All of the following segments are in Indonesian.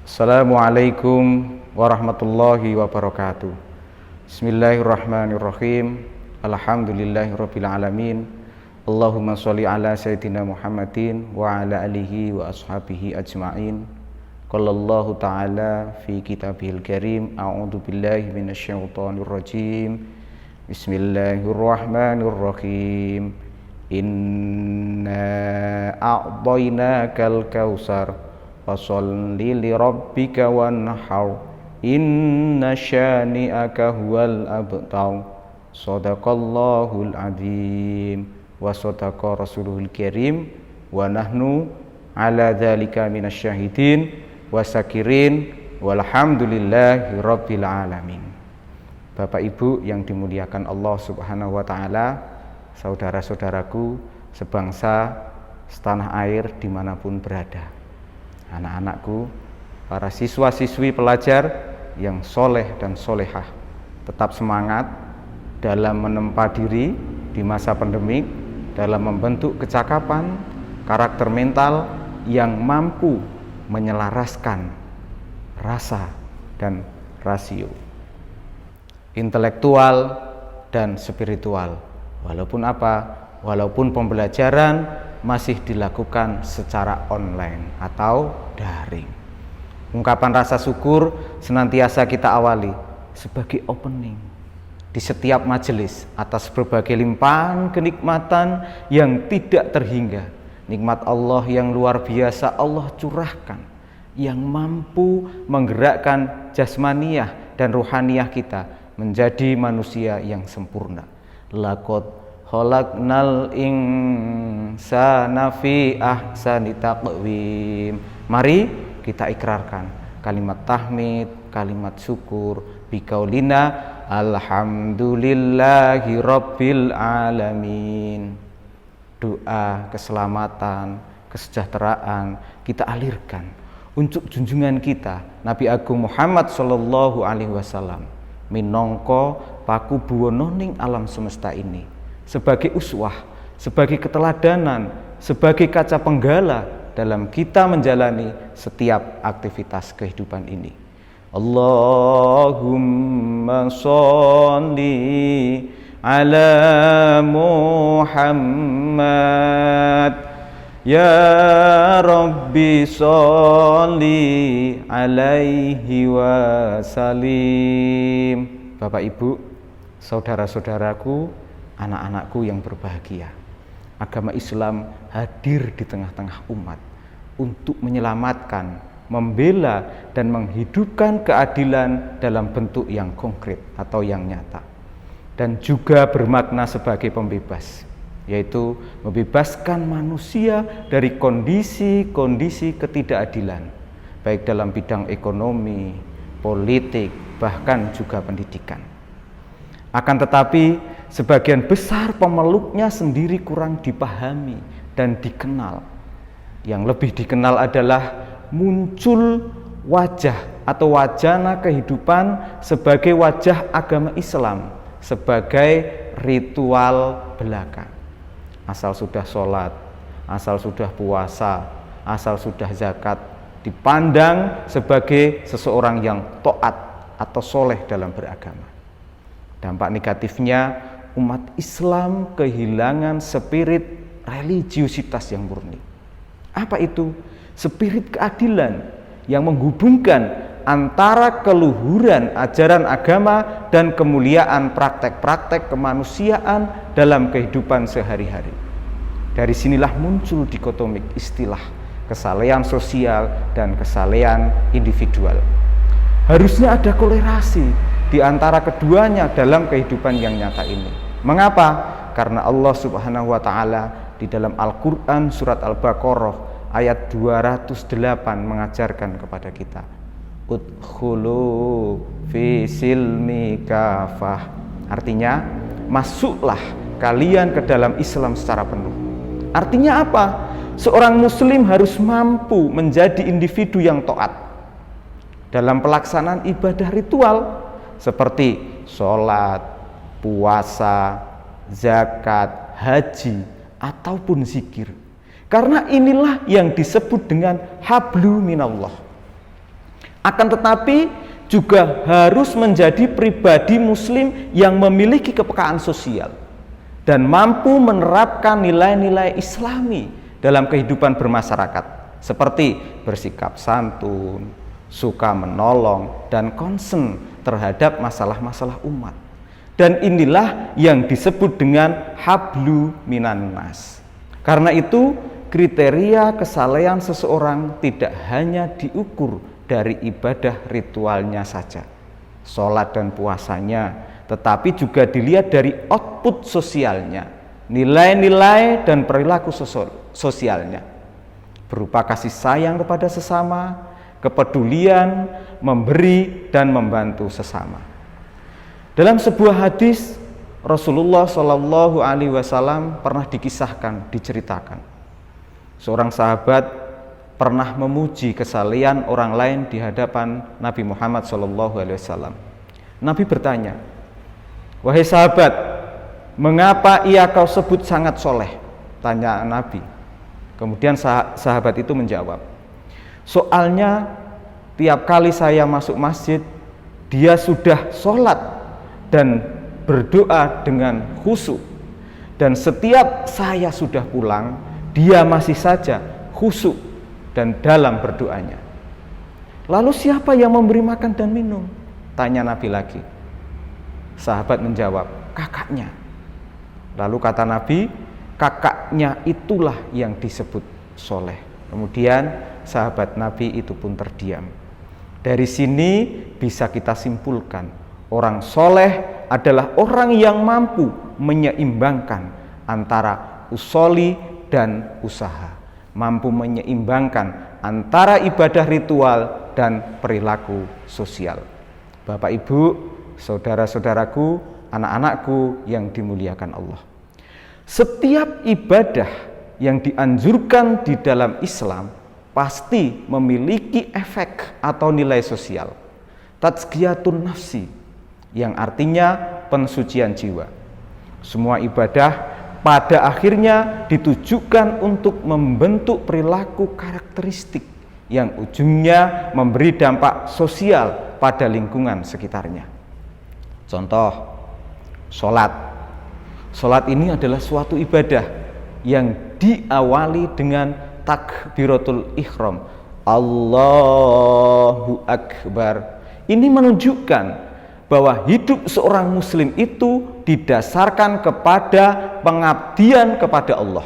Assalamualaikum warahmatullahi wabarakatuh. Bismillahirrahmanirrahim. Alhamdulillahirabbil alamin. Allahumma sholli ala sayyidina Muhammadin wa ala alihi wa ashabihi ajmain. Qala Allah ta'ala fi kitabihil karim, a'udzu billahi minasyaitonir rajim. Bismillahirrahmanirrahim. Inna a'tainakal kautsar fasholli li rabbika wanhar inna syani'aka huwal abtar. Shadaqallahul azim wa shadaqa rasuluhul karim wa nahnu ala dzalika minasyahidin wa sakirin walhamdulillahi rabbil alamin. Bapak Ibu yang dimuliakan Allah Subhanahu wa taala, saudara-saudaraku sebangsa setanah air dimanapun berada, anak-anakku, para siswa-siswi pelajar yang soleh dan solehah, tetap semangat dalam menempa diri di masa pandemik, dalam membentuk kecakapan, karakter mental yang mampu menyelaraskan rasa dan rasio intelektual dan spiritual. Walaupun pembelajaran masih dilakukan secara online atau daring. Ungkapan rasa syukur senantiasa kita awali sebagai opening di setiap majelis atas berbagai limpahan kenikmatan yang tidak terhingga. Nikmat Allah yang luar biasa Allah curahkan, yang mampu menggerakkan jasmaniah dan ruhaniyah kita menjadi manusia yang sempurna. Laqad khalaqnal insana fi ahsani taqwim. Mari kita ikrarkan kalimat tahmid, kalimat syukur biqaulina alhamdulillahi rabbil alamin. Doa keselamatan, kesejahteraan kita alirkan untuk junjungan kita Nabi Agung Muhammad sallallahu alaihi wasallam, minangka paku buwana ning alam semesta ini, sebagai uswah, sebagai keteladanan, sebagai kaca penggala dalam kita menjalani setiap aktivitas kehidupan ini. Allahumma sholli ala Muhammad, ya Rabbi sholli alaihi wasallim. Bapak Ibu, saudara-saudaraku, anak-anakku yang berbahagia, agama Islam hadir di tengah-tengah umat untuk menyelamatkan, membela, dan menghidupkan keadilan dalam bentuk yang konkret atau yang nyata, dan juga bermakna sebagai pembebas, yaitu membebaskan manusia dari kondisi-kondisi ketidakadilan, baik dalam bidang ekonomi, politik, bahkan juga pendidikan. Akan tetapi sebagian besar pemeluknya sendiri kurang dipahami dan dikenal. Yang lebih dikenal adalah muncul wajah atau wajana kehidupan sebagai wajah agama Islam, sebagai ritual belaka. Asal sudah sholat, asal sudah puasa, asal sudah zakat, dipandang sebagai seseorang yang taat atau soleh dalam beragama. Dampak negatifnya, umat Islam kehilangan spirit religiusitas yang murni. Apa itu? Spirit keadilan yang menghubungkan antara keluhuran ajaran agama dan kemuliaan praktek-praktek kemanusiaan dalam kehidupan sehari-hari. Dari sinilah muncul dikotomik istilah kesalehan sosial dan kesalehan individual. Harusnya ada kolerasi di antara keduanya dalam kehidupan yang nyata ini. Mengapa? Karena Allah Subhanahu wa taala di dalam Al-Qur'an surat Al-Baqarah ayat 208 mengajarkan kepada kita, udkhulu fi silmi kafah. Artinya, masuklah kalian ke dalam Islam secara penuh. Artinya apa? Seorang muslim harus mampu menjadi individu yang taat dalam pelaksanaan ibadah ritual seperti sholat, puasa, zakat, haji, ataupun zikir. Karena inilah yang disebut dengan hablu minallah. Akan tetapi juga harus menjadi pribadi muslim yang memiliki kepekaan sosial dan mampu menerapkan nilai-nilai islami dalam kehidupan bermasyarakat, seperti bersikap santun, suka menolong, dan concern terhadap masalah-masalah umat. Dan inilah yang disebut dengan hablu minan nas. Karena itu, kriteria kesalehan seseorang tidak hanya diukur dari ibadah ritualnya saja, sholat dan puasanya, tetapi juga dilihat dari output sosialnya, nilai-nilai dan perilaku sosialnya, berupa kasih sayang kepada sesama, kepedulian, memberi dan membantu sesama. Dalam sebuah hadis, Rasulullah Shallallahu Alaihi Wasallam pernah diceritakan, seorang sahabat pernah memuji kesalehan orang lain di hadapan Nabi Muhammad Shallallahu Alaihi Wasallam. Nabi bertanya, "Wahai sahabat, mengapa ia kau sebut sangat soleh?" Tanya Nabi. Kemudian sahabat itu menjawab, "Soalnya tiap kali saya masuk masjid, dia sudah sholat dan berdoa dengan khusyuk, dan setiap saya sudah pulang, dia masih saja khusyuk dan dalam berdoanya." "Lalu siapa yang memberi makan dan minum?" tanya Nabi lagi. Sahabat menjawab, "Kakaknya." Lalu kata Nabi, "Kakaknya itulah yang disebut soleh." Kemudian sahabat Nabi itu pun terdiam. Dari sini bisa kita simpulkan, orang soleh adalah orang yang mampu menyeimbangkan antara usoli dan usaha, mampu menyeimbangkan antara ibadah ritual dan perilaku sosial. Bapak Ibu, saudara-saudaraku, anak-anakku yang dimuliakan Allah, setiap ibadah yang dianjurkan di dalam Islam pasti memiliki efek atau nilai sosial. Tazkiyatun nafsi, yang artinya pensucian jiwa. Semua ibadah pada akhirnya ditujukan untuk membentuk perilaku karakteristik yang ujungnya memberi dampak sosial pada lingkungan sekitarnya. Contoh, sholat. Sholat ini adalah suatu ibadah yang diawali dengan takbiratul ihram, Allahu Akbar. Ini menunjukkan bahwa hidup seorang muslim itu didasarkan kepada pengabdian kepada Allah.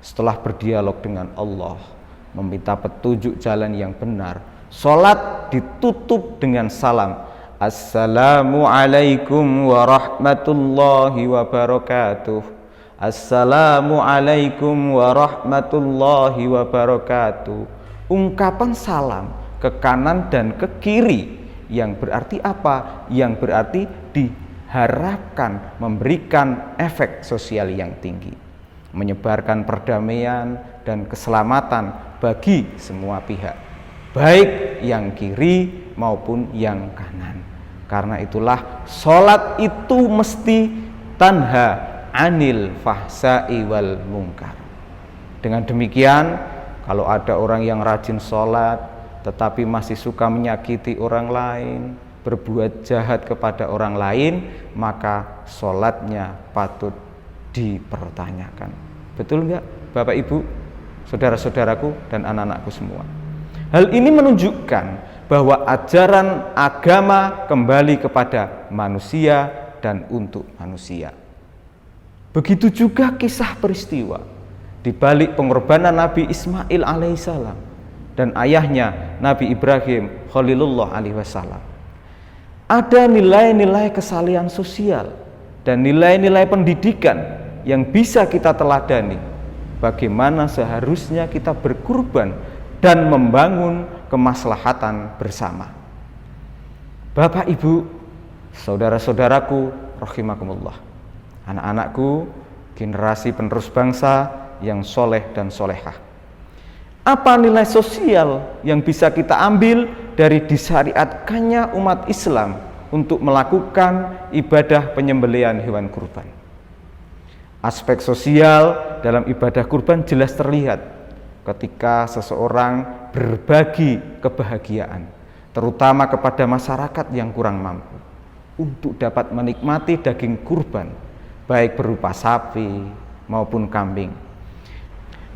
Setelah berdialog dengan Allah, meminta petunjuk jalan yang benar, sholat ditutup dengan salam, Assalamualaikum warahmatullahi wabarakatuh. Assalamualaikum warahmatullahi wabarakatuh. Ungkapan salam ke kanan dan ke kiri, yang berarti apa? Yang berarti diharapkan memberikan efek sosial yang tinggi, menyebarkan perdamaian dan keselamatan bagi semua pihak, baik yang kiri maupun yang kanan. Karena itulah sholat itu mesti tanha anil fahsai wal munkar. Dengan demikian, kalau ada orang yang rajin sholat tetapi masih suka menyakiti orang lain, berbuat jahat kepada orang lain, maka sholatnya patut dipertanyakan. Betul enggak Bapak Ibu, saudara-saudaraku dan anak-anakku semua? Hal ini menunjukkan bahwa ajaran agama kembali kepada manusia dan untuk manusia. Begitu juga kisah peristiwa di balik pengorbanan Nabi Ismail alaihissalam dan ayahnya Nabi Ibrahim Khalilullah alaihi wasallam. Ada nilai-nilai kesalehan sosial dan nilai-nilai pendidikan yang bisa kita teladani, bagaimana seharusnya kita berkurban dan membangun kemaslahatan bersama. Bapak Ibu, saudara-saudaraku rahimakumullah, anak-anakku, generasi penerus bangsa yang soleh dan solehah. Apa nilai sosial yang bisa kita ambil dari disyariatkannya umat Islam untuk melakukan ibadah penyembelihan hewan kurban? Aspek sosial dalam ibadah kurban jelas terlihat ketika seseorang berbagi kebahagiaan, terutama kepada masyarakat yang kurang mampu, untuk dapat menikmati daging kurban, baik berupa sapi maupun kambing.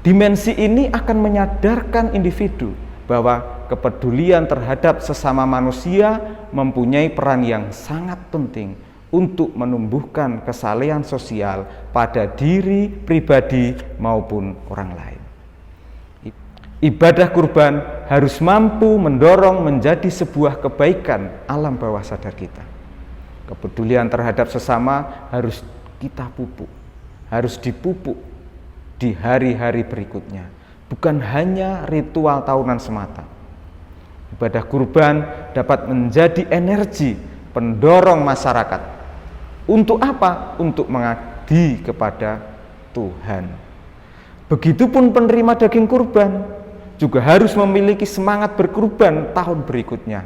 Dimensi ini akan menyadarkan individu bahwa kepedulian terhadap sesama manusia mempunyai peran yang sangat penting untuk menumbuhkan kesalehan sosial pada diri pribadi maupun orang lain. Ibadah kurban harus mampu mendorong menjadi sebuah kebaikan alam bawah sadar kita. Kepedulian terhadap sesama harus kita pupuk, harus dipupuk di hari-hari berikutnya, bukan hanya ritual tahunan semata. Ibadah kurban dapat menjadi energi pendorong masyarakat. Untuk apa? Untuk mengabdi kepada Tuhan. Begitupun penerima daging kurban juga harus memiliki semangat berkurban tahun berikutnya,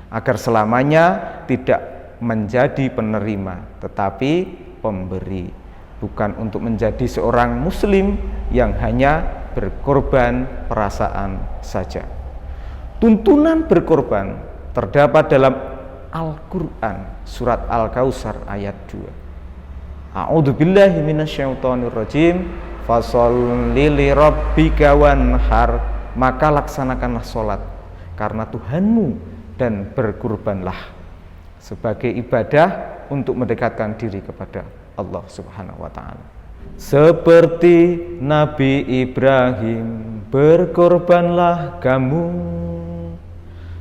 agar selamanya tidak menjadi penerima, tetapi pemberi. Bukan untuk menjadi seorang muslim yang hanya berkorban perasaan saja. Tuntunan berkorban terdapat dalam Al-Quran, surat Al-Kautsar ayat 2. A'udzubillahi minasyaitonirrajim. Fasholli lirabbika wanhar, maka laksanakanlah sholat karena Tuhanmu dan berkurbanlah, sebagai ibadah untuk mendekatkan diri kepada Allah Subhanahu wa ta'ala. Seperti Nabi Ibrahim, berkorbanlah kamu,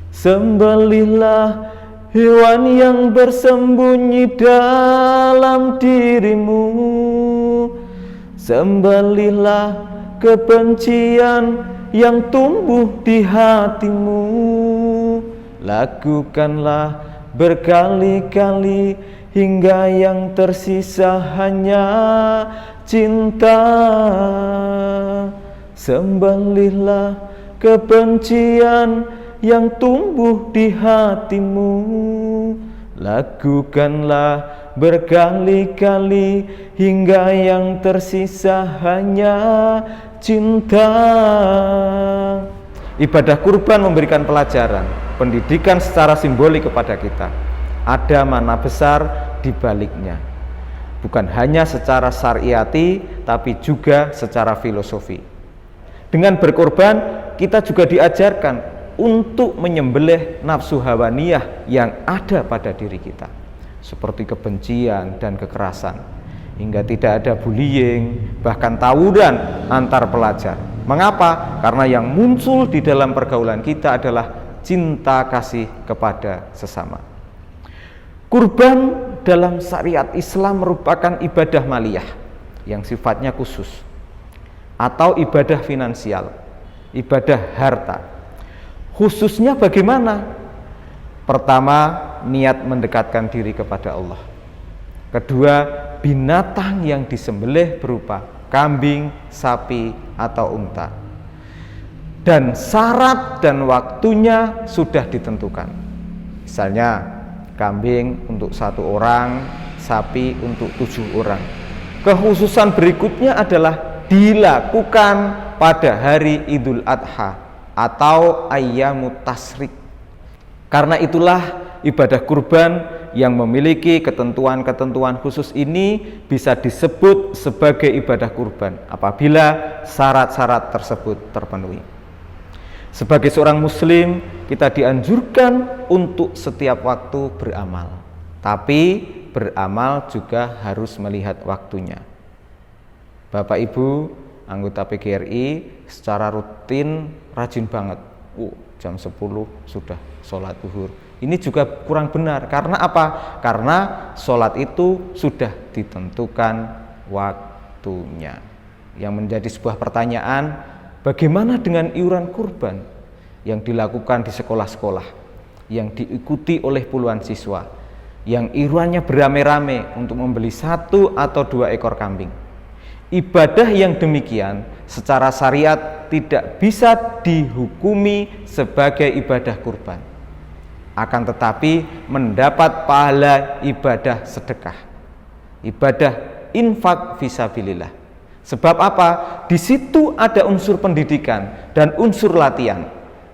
sembelihlah hewan yang bersembunyi dalam dirimu, sembelihlah kebencian yang tumbuh di hatimu, lakukanlah berkali-kali hingga yang tersisa hanya cinta. Sembelihlah kebencian yang tumbuh di hatimu, lakukanlah berkali-kali hingga yang tersisa hanya cinta. Ibadah kurban memberikan pelajaran, pendidikan secara simbolik kepada kita. Ada makna besar di baliknya, bukan hanya secara syariati, tapi juga secara filosofi. Dengan berkorban, kita juga diajarkan untuk menyembelih nafsu hawaniyah yang ada pada diri kita, seperti kebencian dan kekerasan, hingga tidak ada bullying, bahkan tawuran antar pelajar. Mengapa? Karena yang muncul di dalam pergaulan kita adalah cinta kasih kepada sesama. Kurban dalam syariat Islam merupakan ibadah maliyah yang sifatnya khusus, atau ibadah finansial, ibadah harta. Khususnya bagaimana? Pertama, niat mendekatkan diri kepada Allah. Kedua, binatang yang disembelih berupa kambing, sapi, atau unta. Dan syarat dan waktunya sudah ditentukan. Misalnya, kambing untuk 1 orang, sapi untuk 7 orang. Kekhususan berikutnya adalah dilakukan pada hari Idul Adha atau Ayyamut Tasyrik. Karena itulah ibadah kurban yang memiliki ketentuan-ketentuan khusus ini bisa disebut sebagai ibadah kurban apabila syarat-syarat tersebut terpenuhi. Sebagai seorang muslim, kita dianjurkan untuk setiap waktu beramal, tapi beramal juga harus melihat waktunya. Bapak Ibu anggota PGRI secara rutin rajin banget, jam 10 sudah sholat zuhur. Ini juga kurang benar. Karena apa? Karena sholat itu sudah ditentukan waktunya. Yang menjadi sebuah pertanyaan, bagaimana dengan iuran kurban yang dilakukan di sekolah-sekolah, yang diikuti oleh puluhan siswa, yang iurannya beramai-ramai untuk membeli 1 atau 2 ekor kambing? Ibadah yang demikian secara syariat tidak bisa dihukumi sebagai ibadah kurban, akan tetapi mendapat pahala ibadah sedekah, ibadah infak fisabilillah. Sebab apa? Di situ ada unsur pendidikan dan unsur latihan.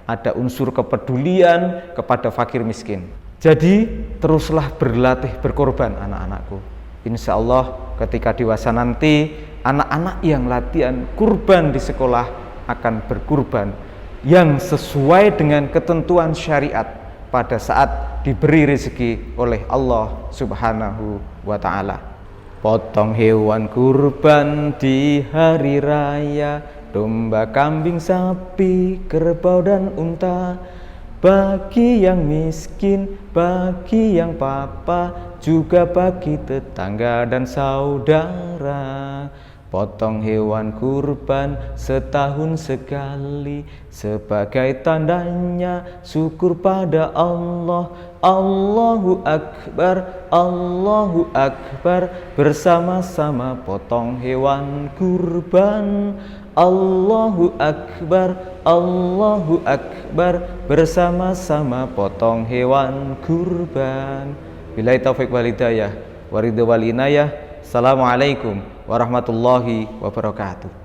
ada unsur kepedulian kepada fakir miskin. Jadi teruslah berlatih berkorban anak-anakku. Insya Allah ketika dewasa nanti, anak-anak yang latihan kurban di sekolah akan berkurban yang sesuai dengan ketentuan syariat pada saat diberi rezeki oleh Allah Subhanahu wa ta'ala. Potong hewan kurban di hari raya, domba, kambing, sapi, kerbau dan unta, bagi yang miskin, bagi yang papa, juga bagi tetangga dan saudara. Potong hewan kurban setahun sekali, sebagai tandanya syukur pada Allah. Allahu Akbar, Allahu Akbar, bersama-sama potong hewan kurban. Allahu Akbar, Allahu Akbar, bersama-sama potong hewan kurban. Billahi taufiq wal hidayah, waridho wal inayah. Assalamualaikum warahmatullahi wabarakatuh.